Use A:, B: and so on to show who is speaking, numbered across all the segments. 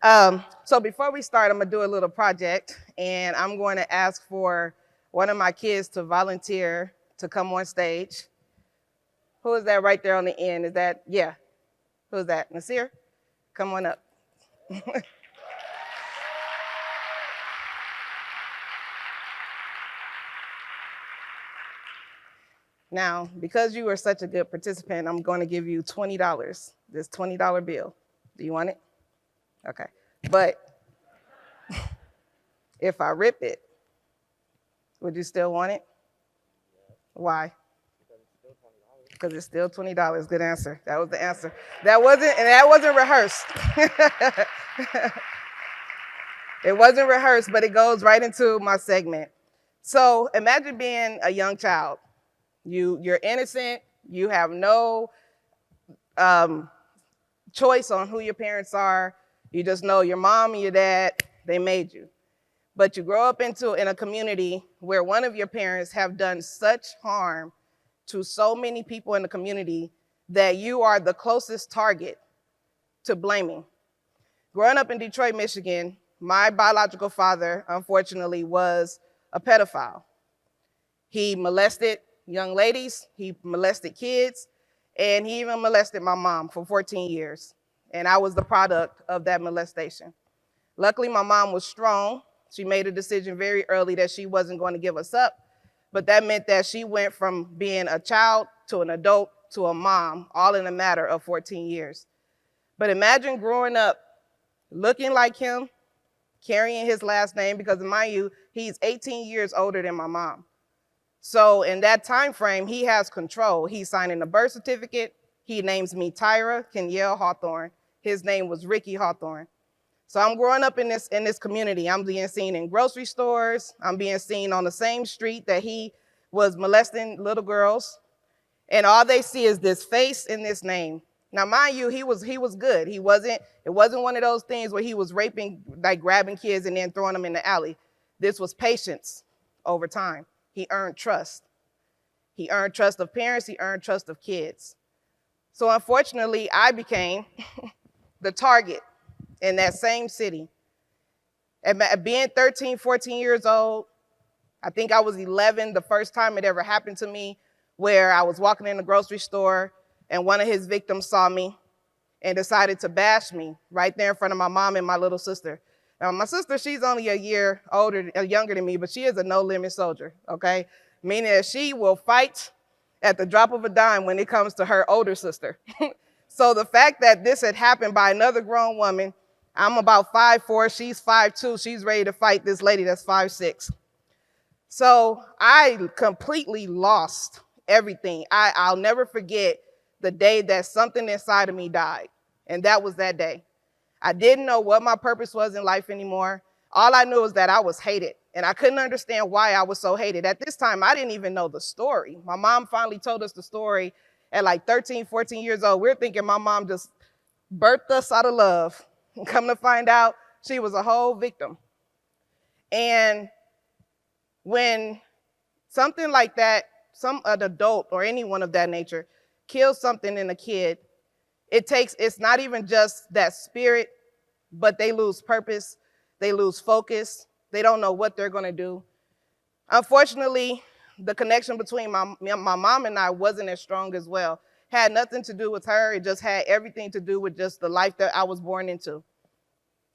A: So before we start, I'm gonna do a little project, and I'm going to ask for one of my kids to volunteer to come on stage. Who is that right there on the end? Is that, yeah, who is that? Nasir? Come on up. Now, because you were such a good participant, I'm going to give you $20, this $20 bill. Do you want it? Okay. But if I rip it, would you still want it? Why? Because it's still $20. Good answer. That was the answer. That wasn't rehearsed. It wasn't rehearsed, but it goes right into my segment. So imagine being a young child. You're innocent. You have no choice on who your parents are. You just know your mom and your dad, they made you. But you grow up in a community where one of your parents have done such harm to so many people in the community that you are the closest target to blaming. Growing up in Detroit, Michigan, my biological father, unfortunately, was a pedophile. He molested young ladies, he molested kids, and he even molested my mom for 14 years. And I was the product of that molestation. Luckily, my mom was strong. She made a decision very early that she wasn't going to give us up, but that meant that she went from being a child to an adult to a mom, all in a matter of 14 years. But imagine growing up looking like him, carrying his last name, because mind you, he's 18 years older than my mom. So in that time frame, he has control. He's signing a birth certificate. He names me Tyra Kenyelle Hawthorne. His name was Ricky Hawthorne. So I'm growing up in this community. I'm being seen in grocery stores. I'm being seen on the same street that he was molesting little girls. And all they see is this face and this name. Now, mind you, he was good. It wasn't one of those things where he was raping, like grabbing kids and then throwing them in the alley. This was patience over time. He earned trust. He earned trust of parents. He earned trust of kids. So unfortunately, I became the target in that same city. At being 13, 14 years old, I think I was 11 the first time it ever happened to me, where I was walking in the grocery store and one of his victims saw me and decided to bash me right there in front of my mom and my little sister. Now, my sister, she's only a year younger than me, but she is a no-limit soldier, okay? Meaning that she will fight at the drop of a dime when it comes to her older sister. So the fact that this had happened by another grown woman, I'm about 5'4", she's 5'2", she's ready to fight this lady that's 5'6". So I completely lost everything. I'll never forget the day that something inside of me died, and that was that day. I didn't know what my purpose was in life anymore. All I knew was that I was hated, and I couldn't understand why I was so hated. At this time, I didn't even know the story. My mom finally told us the story at like 13, 14 years old. We're thinking my mom just birthed us out of love. And come to find out, she was a whole victim. And when something like that, an adult or anyone of that nature, kills something in a kid, it's not even just that spirit, but they lose purpose, they lose focus, they don't know what they're gonna do. Unfortunately, the connection between my mom and I wasn't as strong as well. Had nothing to do with her, it just had everything to do with just the life that I was born into.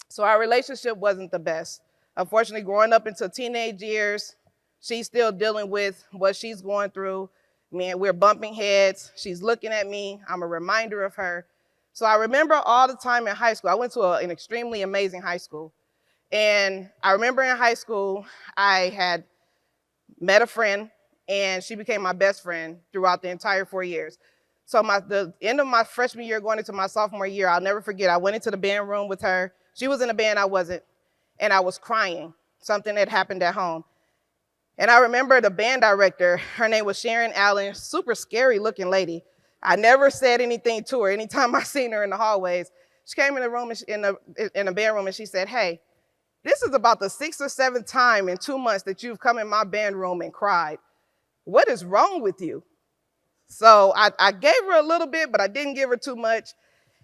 A: So our relationship wasn't the best. Unfortunately, growing up into teenage years, she's still dealing with what she's going through. Man, we're bumping heads. She's looking at me. I'm a reminder of her. So I remember all the time in high school. I went to an extremely amazing high school. And I remember in high school, I had met a friend, and she became my best friend throughout the entire 4 years. So the end of my freshman year going into my sophomore year, I'll never forget, I went into the band room with her. She was in a band, I wasn't. And I was crying, something that happened at home. And I remember the band director, her name was Sharon Allen, super scary looking lady. I never said anything to her. Anytime I seen her in the hallways, she came in the room, in the band room, and she said, "Hey, this is about the 6th or 7th time in 2 months that you've come in my band room and cried. What is wrong with you?" So I gave her a little bit, but I didn't give her too much.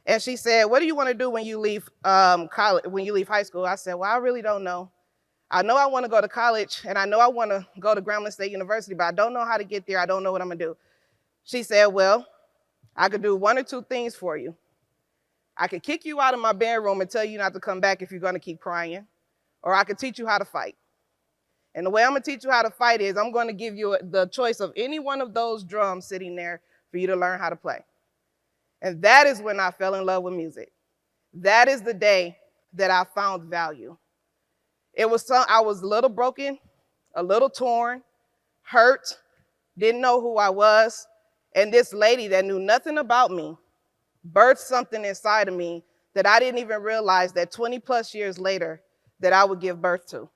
A: And she said, what do you want to do when you leave college, when you leave high school? I said, well, I really don't know. I know I want to go to college, and I know I want to go to Grambling State University, but I don't know how to get there. I don't know what I'm going to do. She said, well, I could do one or two things for you. I could kick you out of my bedroom and tell you not to come back if you're going to keep crying, or I could teach you how to fight. And the way I'm going to teach you how to fight is I'm going to give you the choice of any one of those drums sitting there for you to learn how to play. And that is when I fell in love with music. That is the day that I found value. I was a little broken, a little torn, hurt, didn't know who I was. And this lady that knew nothing about me birthed something inside of me that I didn't even realize that 20 plus years later that I would give birth to.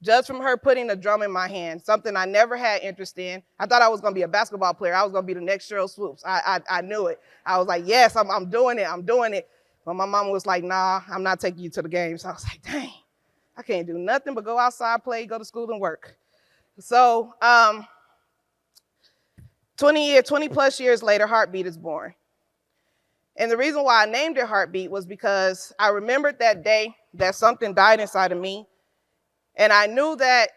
A: Just from her putting a drum in my hand, something I never had interest in. I thought I was going to be a basketball player. I was going to be the next Cheryl Swoops. I knew it. I was like, yes, I'm doing it. I'm doing it. But my mama was like, nah, I'm not taking you to the games. I was like, dang, I can't do nothing but go outside, play, go to school, and work. So 20 plus years later, Heartbeat is born. And the reason why I named it Heartbeat was because I remembered that day that something died inside of me. And I knew that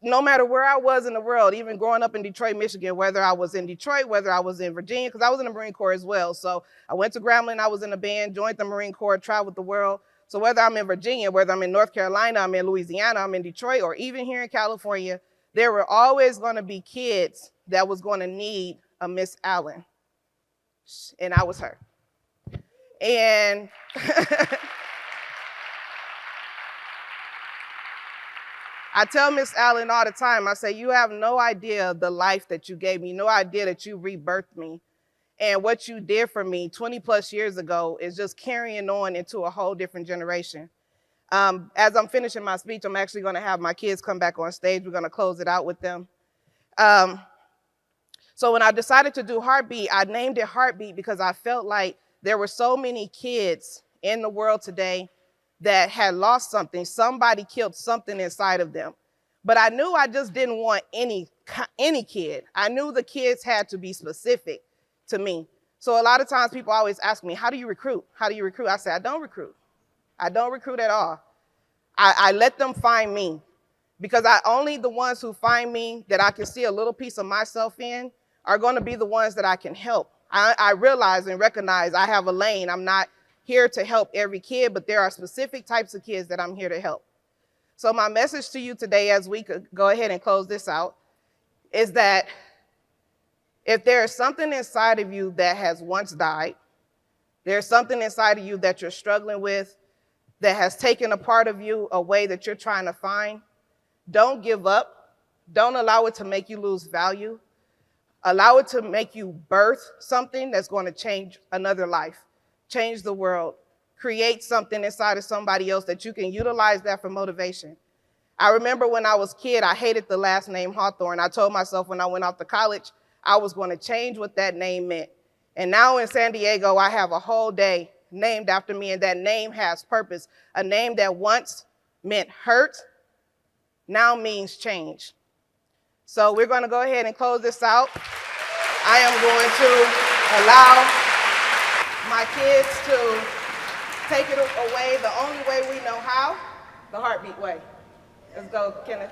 A: no matter where I was in the world, even growing up in Detroit, Michigan, whether I was in Detroit, whether I was in Virginia, because I was in the Marine Corps as well. So I went to Grambling, I was in a band, joined the Marine Corps, traveled the world. So whether I'm in Virginia, whether I'm in North Carolina, I'm in Louisiana, I'm in Detroit, or even here in California, there were always going to be kids that was going to need a Miss Allen. And I was her. And I tell Miss Allen all the time, I say, you have no idea the life that you gave me, no idea that you rebirthed me. And what you did for me 20 plus years ago is just carrying on into a whole different generation. As I'm finishing my speech, I'm actually going to have my kids come back on stage. We're going to close it out with them. So when I decided to do Heartbeat, I named it Heartbeat because I felt like there were so many kids in the world today that had lost something. Somebody killed something inside of them. But I knew I just didn't want any kid. I knew the kids had to be specific to me. So a lot of times people always ask me, how do you recruit? How do you recruit? I say, I don't recruit. I don't recruit at all. I let them find me, because only the ones who find me that I can see a little piece of myself in are going to be the ones that I can help. I realize and recognize I have a lane. I'm not here to help every kid, but there are specific types of kids that I'm here to help. So my message to you today, as we could go ahead and close this out, is that if there is something inside of you that has once died, there's something inside of you that you're struggling with, that has taken a part of you away that you're trying to find, don't give up. Don't allow it to make you lose value. Allow it to make you birth something that's going to change another life, change the world, create something inside of somebody else that you can utilize that for motivation. I remember when I was a kid, I hated the last name Hawthorne. I told myself when I went off to college, I was going to change what that name meant. And now in San Diego, I have a whole day named after me, and that name has purpose. A name that once meant hurt now means change. So we're going to go ahead and close this out. I am going to allow my kids to take it away the only way we know how, the Heartbeat way. Let's go, Kenneth.